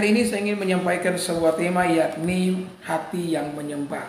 hari ini saya ingin menyampaikan sebuah tema, yakni hati yang menyembah.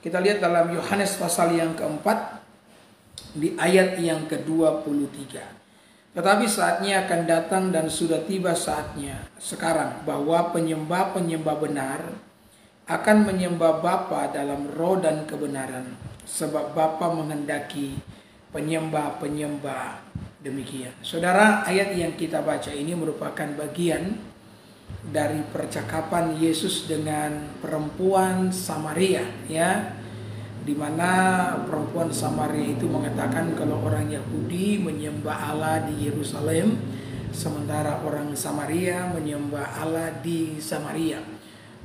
Kita lihat dalam Yohanes pasal yang keempat di ayat yang ke-23. Tetapi saatnya akan datang dan sudah tiba saatnya sekarang bahwa penyembah-penyembah benar akan menyembah Bapa dalam roh dan kebenaran, sebab Bapa menghendaki penyembah-penyembah demikian. Saudara, ayat yang kita baca ini merupakan bagian dari percakapan Yesus dengan perempuan Samaria, ya, di mana perempuan Samaria itu mengatakan kalau orang Yahudi menyembah Allah di Yerusalem, sementara orang Samaria menyembah Allah di Samaria.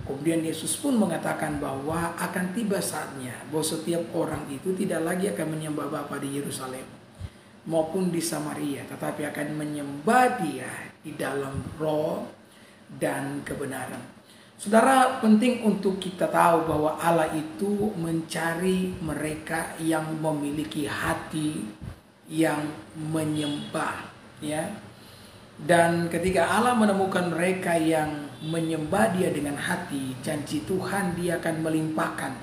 Kemudian Yesus pun mengatakan bahwa akan tiba saatnya bahwa setiap orang itu tidak lagi akan menyembah Bapa di Yerusalem maupun di Samaria, tetapi akan menyembah Dia di dalam roh dan kebenaran. Saudara, penting untuk kita tahu bahwa Allah itu mencari mereka yang memiliki hati yang menyembah, ya. Dan ketika Allah menemukan mereka yang menyembah Dia dengan hati, janji Tuhan Dia akan melimpahkan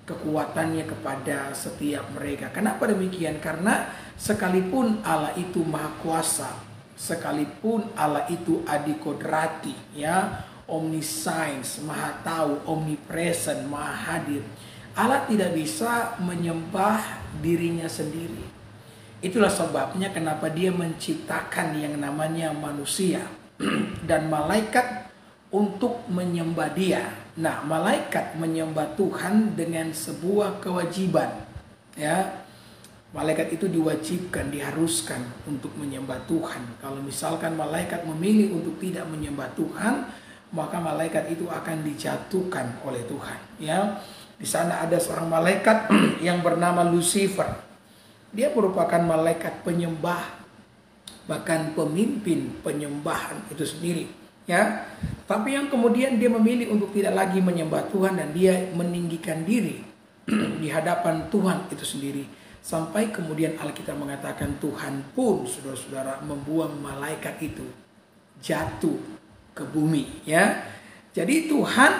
kekuatannya kepada setiap mereka. Kenapa demikian? Karena sekalipun Allah itu maha kuasa, sekalipun Allah itu adikodrati, ya, omniscience, maha tahu, omnipresent, maha hadir, Allah tidak bisa menyembah dirinya sendiri. Itulah sebabnya kenapa Dia menciptakan yang namanya manusia dan malaikat untuk menyembah Dia. Nah, malaikat menyembah Tuhan dengan sebuah kewajiban, ya. Malaikat itu diwajibkan, diharuskan untuk menyembah Tuhan. Kalau misalkan malaikat memilih untuk tidak menyembah Tuhan, maka malaikat itu akan dijatuhkan oleh Tuhan, ya. Di sana ada seorang malaikat yang bernama Lucifer. Dia merupakan malaikat penyembah, bahkan pemimpin penyembahan itu sendiri, ya. Tapi yang kemudian dia memilih untuk tidak lagi menyembah Tuhan dan dia meninggikan diri di hadapan Tuhan itu sendiri. Sampai kemudian Alkitab mengatakan Tuhan pun, saudara-saudara, membuang malaikat itu jatuh ke bumi, ya. Jadi Tuhan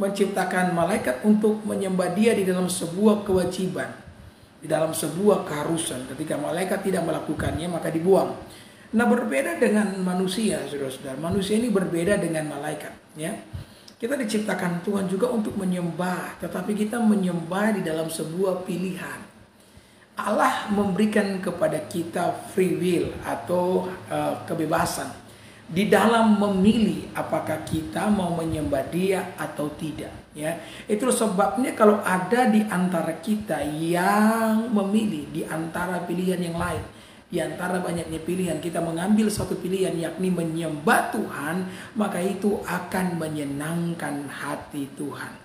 menciptakan malaikat untuk menyembah Dia di dalam sebuah kewajiban, di dalam sebuah keharusan. Ketika malaikat tidak melakukannya, maka dibuang. Nah, berbeda dengan manusia, saudara-saudara. Manusia ini berbeda dengan malaikat, ya. Kita diciptakan Tuhan juga untuk menyembah, tetapi kita menyembah di dalam sebuah pilihan. Allah memberikan kepada kita free will atau kebebasan di dalam memilih apakah kita mau menyembah Dia atau tidak, ya. Itu sebabnya kalau ada di antara kita yang memilih di antara pilihan yang lain, di antara banyaknya pilihan, kita mengambil satu pilihan yakni menyembah Tuhan, maka itu akan menyenangkan hati Tuhan.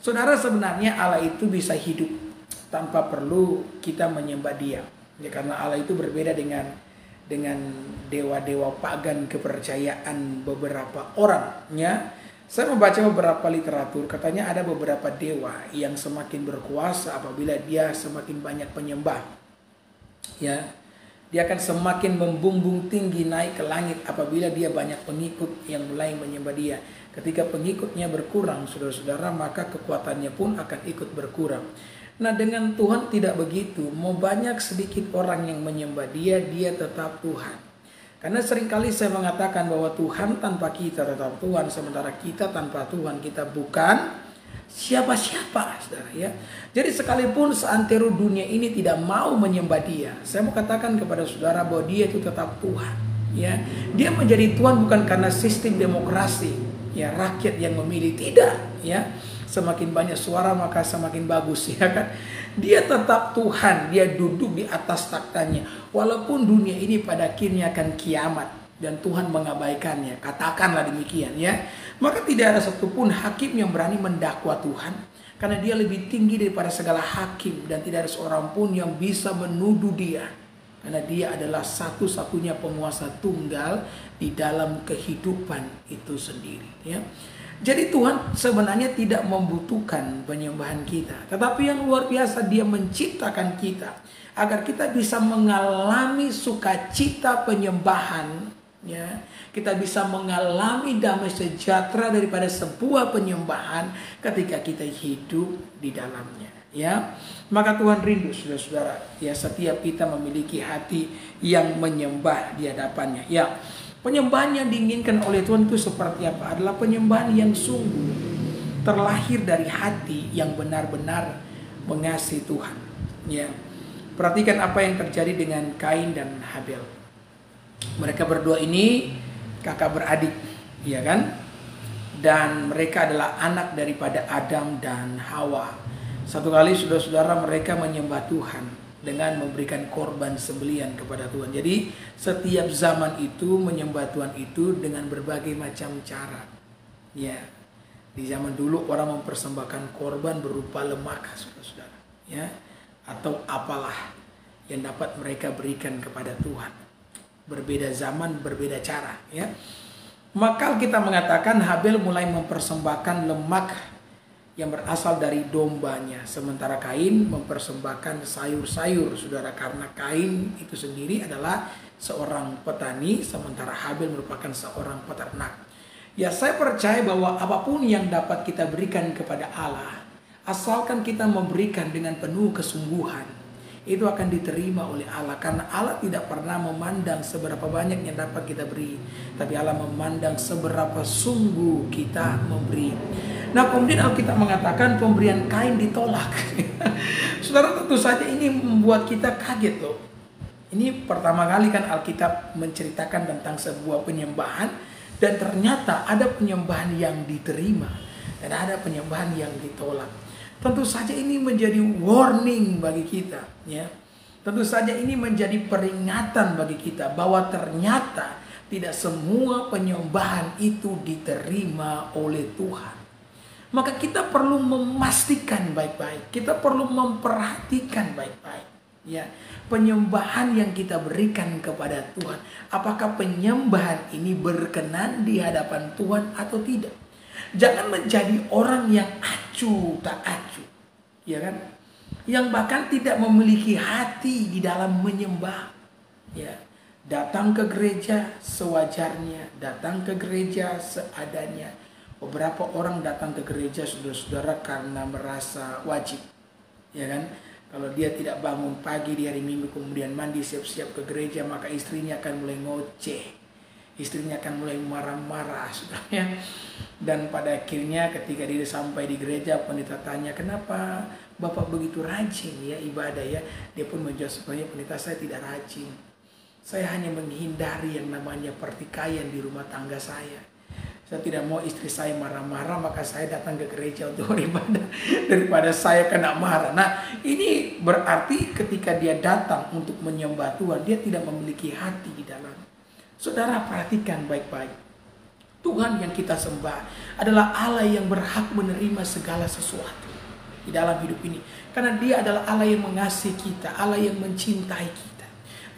Saudara, sebenarnya Allah itu bisa hidup tanpa perlu kita menyembah Dia, ya, karena Allah itu berbeda dengan dewa-dewa pagan kepercayaan beberapa orang, ya. Saya membaca beberapa literatur, katanya ada beberapa dewa yang semakin berkuasa apabila dia semakin banyak penyembah, ya. Dia akan semakin membumbung tinggi naik ke langit apabila dia banyak pengikut yang mulai menyembah Dia. Ketika pengikutnya berkurang, saudara-saudara, maka kekuatannya pun akan ikut berkurang. Nah, dengan Tuhan tidak begitu. Mau banyak sedikit orang yang menyembah Dia, Dia tetap Tuhan. Karena seringkali saya mengatakan bahwa Tuhan tanpa kita tetap Tuhan, sementara kita tanpa Tuhan kita bukan siapa-siapa, saudara, ya. Jadi sekalipun seantero dunia ini tidak mau menyembah Dia, saya mau katakan kepada saudara bahwa Dia itu tetap Tuhan, ya. Dia menjadi Tuhan bukan karena sistem demokrasi, ya, rakyat yang memilih, tidak, ya. Semakin banyak suara maka semakin bagus, ya kan. Dia tetap Tuhan, Dia duduk di atas taktanya. Walaupun dunia ini pada akhirnya akan kiamat dan Tuhan mengabaikannya, katakanlah demikian, ya. Maka tidak ada satupun hakim yang berani mendakwa Tuhan, karena Dia lebih tinggi daripada segala hakim dan tidak ada seorang pun yang bisa menuduh Dia, karena Dia adalah satu-satunya penguasa tunggal di dalam kehidupan itu sendiri, ya. Jadi Tuhan sebenarnya tidak membutuhkan penyembahan kita, tetapi yang luar biasa Dia menciptakan kita agar kita bisa mengalami sukacita penyembahan, Ya, kita bisa mengalami damai sejahtera daripada sebuah penyembahan ketika kita hidup di dalamnya. Ya, maka Tuhan rindu saudara-saudara, ya setiap kita memiliki hati yang menyembah di hadapannya. Ya, penyembahan yang diinginkan oleh Tuhan itu seperti apa? Adalah penyembahan yang sungguh terlahir dari hati yang benar-benar mengasihi Tuhan. Ya, perhatikan apa yang terjadi dengan Kain dan Habel. Mereka berdua ini kakak beradik, ya kan? Dan mereka adalah anak daripada Adam dan Hawa. Satu kali saudara-saudara mereka menyembah Tuhan dengan memberikan korban sembelian kepada Tuhan. Jadi setiap zaman itu menyembah Tuhan itu dengan berbagai macam cara. Ya, di zaman dulu orang mempersembahkan korban berupa lemak, saudara-saudara, ya, atau apalah yang dapat mereka berikan kepada Tuhan. Berbeda zaman, berbeda cara, ya. Maka kita mengatakan Habel mulai mempersembahkan lemak yang berasal dari dombanya, sementara Kain mempersembahkan sayur-sayur, saudara, karena Kain itu sendiri adalah seorang petani, sementara Habel merupakan seorang peternak. Ya, saya percaya bahwa apapun yang dapat kita berikan kepada Allah, asalkan kita memberikan dengan penuh kesungguhan, itu akan diterima oleh Allah, karena Allah tidak pernah memandang seberapa banyak yang dapat kita beri, tapi Allah memandang seberapa sungguh kita memberi. Nah, kemudian Alkitab mengatakan pemberian Kain ditolak. Saudara, tentu saja ini membuat kita kaget loh. Ini pertama kali kan Alkitab menceritakan tentang sebuah penyembahan, dan ternyata ada penyembahan yang diterima dan ada penyembahan yang ditolak. Tentu saja ini menjadi warning bagi kita, ya. Tentu saja ini menjadi peringatan bagi kita bahwa ternyata tidak semua penyembahan itu diterima oleh Tuhan. Maka kita perlu memastikan baik-baik, kita perlu memperhatikan baik-baik, ya, penyembahan yang kita berikan kepada Tuhan. Apakah penyembahan ini berkenan di hadapan Tuhan atau tidak? Jangan menjadi orang yang acuh tak acuh, ya kan? Yang bahkan tidak memiliki hati di dalam menyembah. Ya, datang ke gereja sewajarnya, datang ke gereja seadanya. Beberapa orang datang ke gereja, saudara-saudara, karena merasa wajib, ya kan? Kalau dia tidak bangun pagi di hari Minggu kemudian mandi siap-siap ke gereja, maka istrinya akan mulai ngoceh. Istrinya akan mulai marah-marah, saudara. Dan pada akhirnya ketika dia sampai di gereja, pendeta tanya, kenapa Bapak begitu rajin ya ibadah ya? Dia pun menjawab, sebenarnya pendeta, saya tidak rajin. Saya hanya menghindari yang namanya pertikaian di rumah tangga saya. Saya tidak mau istri saya marah-marah, maka saya datang ke gereja untuk beribadah daripada saya kena marah. Nah, ini berarti ketika dia datang untuk menyembah Tuhan, dia tidak memiliki hati di dalam. Saudara, perhatikan baik-baik. Tuhan yang kita sembah adalah Allah yang berhak menerima segala sesuatu di dalam hidup ini. Karena dia adalah Allah yang mengasihi kita, Allah yang mencintai kita,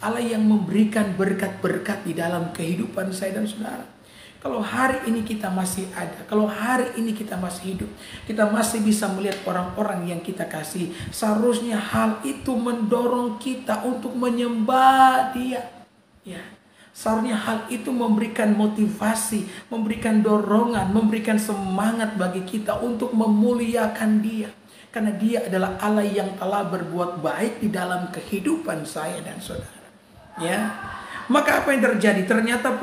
Allah yang memberikan berkat-berkat di dalam kehidupan saya dan saudara. Kalau hari ini kita masih ada, kalau hari ini kita masih hidup, kita masih bisa melihat orang-orang yang kita kasih, seharusnya hal itu mendorong kita untuk menyembah Dia. Ya. Seharusnya hal itu memberikan motivasi, memberikan dorongan, memberikan semangat bagi kita untuk memuliakan Dia. Karena Dia adalah Allah yang telah berbuat baik di dalam kehidupan saya dan saudara. Ya, maka apa yang terjadi? Ternyata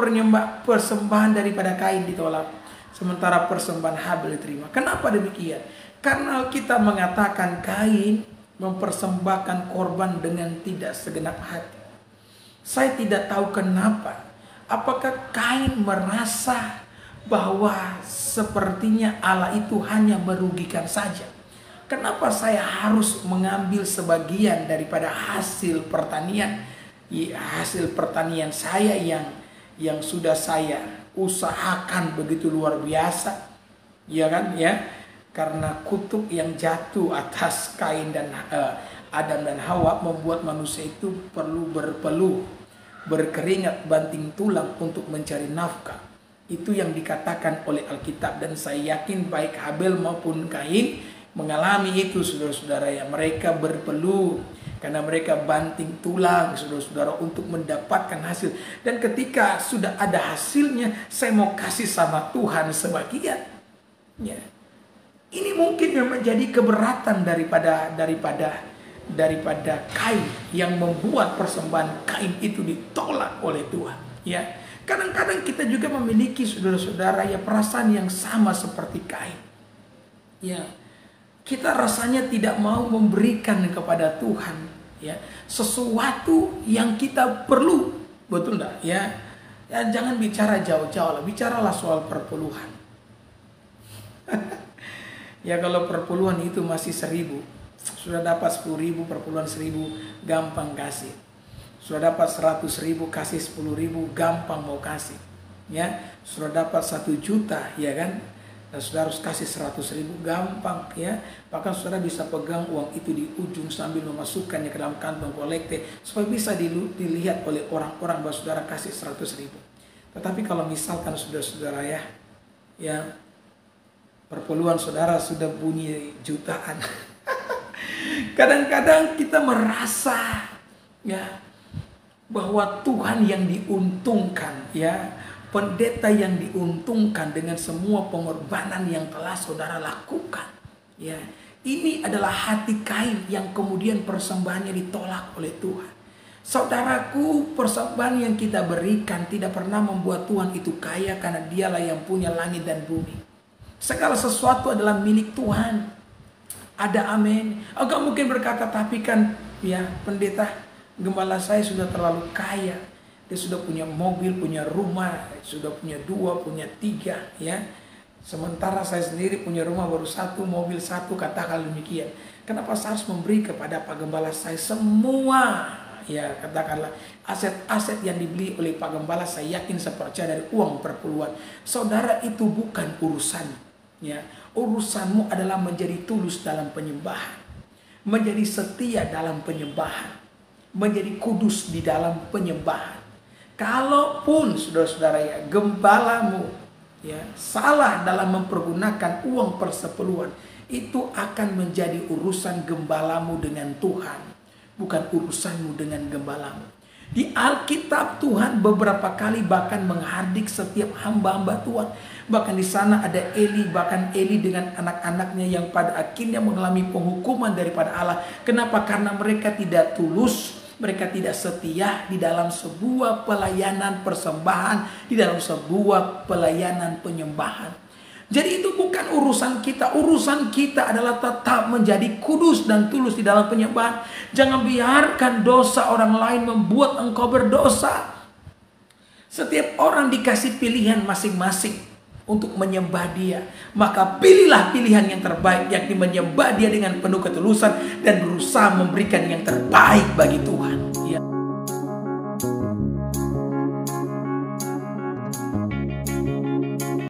persembahan daripada Kain ditolak, sementara persembahan Habel diterima. Kenapa demikian? Karena kita mengatakan Kain mempersembahkan korban dengan tidak segenap hati. Saya tidak tahu kenapa. Apakah Kain merasa bahwa sepertinya Allah itu hanya merugikan saja? Kenapa saya harus mengambil sebagian daripada hasil pertanian? Hasil pertanian saya yang sudah saya usahakan begitu luar biasa. Ya kan, ya? Karena kutuk yang jatuh atas Kain dan Adam dan Hawa membuat manusia itu perlu berpeluh, berkeringat banting tulang untuk mencari nafkah. Itu yang dikatakan oleh Alkitab, dan saya yakin baik Habel maupun Kain mengalami itu, saudara-saudara ya. Mereka berpeluh Karena mereka banting tulang, saudara-saudara, untuk mendapatkan hasil. Dan ketika sudah ada hasilnya, saya mau kasih sama Tuhan sebagian. Ya. Ini mungkin yang menjadi keberatan daripada Kain, yang membuat persembahan Kain itu ditolak oleh Tuhan. Ya. Kadang-kadang kita juga memiliki, saudara-saudara, ya, perasaan yang sama seperti Kain. Ya. Kita rasanya tidak mau memberikan kepada Tuhan, ya, sesuatu yang kita perlu, betul enggak? Ya, jangan bicara jauh-jauh lah, bicaralah soal perpuluhan. Ya, kalau perpuluhan itu masih 1.000, sudah dapat 10.000, perpuluhan 1.000, gampang kasih. Sudah dapat 100.000, kasih 10.000, gampang mau kasih. Ya, sudah dapat 1 juta, ya kan? Dan saudara harus kasih 100.000, gampang, ya. Bahkan saudara bisa pegang uang itu di ujung sambil memasukkannya ke dalam kantong kolekte supaya bisa dilihat oleh orang-orang bahwa saudara kasih 100.000. Tetapi kalau misalkan saudara-saudara, ya perpuluhan saudara sudah bunyi jutaan. Kadang-kadang kita merasa, ya, bahwa Tuhan yang diuntungkan, ya, pendeta yang diuntungkan dengan semua pengorbanan yang telah saudara lakukan. Ya, ini adalah hati Kain yang kemudian persembahannya ditolak oleh Tuhan. Saudaraku, persembahan yang kita berikan tidak pernah membuat Tuhan itu kaya, karena Dialah yang punya langit dan bumi. Segala sesuatu adalah milik Tuhan. Ada amin. Engkau mungkin berkata, tapi kan, ya, pendeta, gembala saya sudah terlalu kaya. Dia sudah punya mobil, punya rumah, sudah punya 2, punya 3, ya. Sementara saya sendiri punya rumah baru 1, mobil 1, katakan demikian. Kenapa saya harus memberi kepada Pak Gembala saya semua, ya, katakanlah aset-aset yang dibeli oleh Pak Gembala, saya yakin, saya percaya, dari uang perpuluhan. Saudara, itu bukan urusan, ya. Urusanmu adalah menjadi tulus dalam penyembahan, menjadi setia dalam penyembahan, menjadi kudus di dalam penyembahan. Kalaupun saudara-saudara, ya, gembalamu, ya, salah dalam mempergunakan uang persepuluhan, itu akan menjadi urusan gembalamu dengan Tuhan, bukan urusanmu dengan gembalamu. Di Alkitab, Tuhan beberapa kali bahkan menghardik setiap hamba-hamba Tuhan. Bahkan di sana ada Eli, bahkan Eli dengan anak-anaknya yang pada akhirnya mengalami penghukuman daripada Allah. Kenapa? Karena mereka tidak tulus, mereka tidak setia di dalam sebuah pelayanan persembahan, di dalam sebuah pelayanan penyembahan. Jadi itu bukan urusan kita. Urusan kita adalah tetap menjadi kudus dan tulus di dalam penyembahan. Jangan biarkan dosa orang lain membuat engkau berdosa. Setiap orang dikasih pilihan masing-masing untuk menyembah Dia. Maka pilihlah pilihan yang terbaik, yakni menyembah Dia dengan penuh ketulusan dan berusaha memberikan yang terbaik bagi Tuhan. Ya.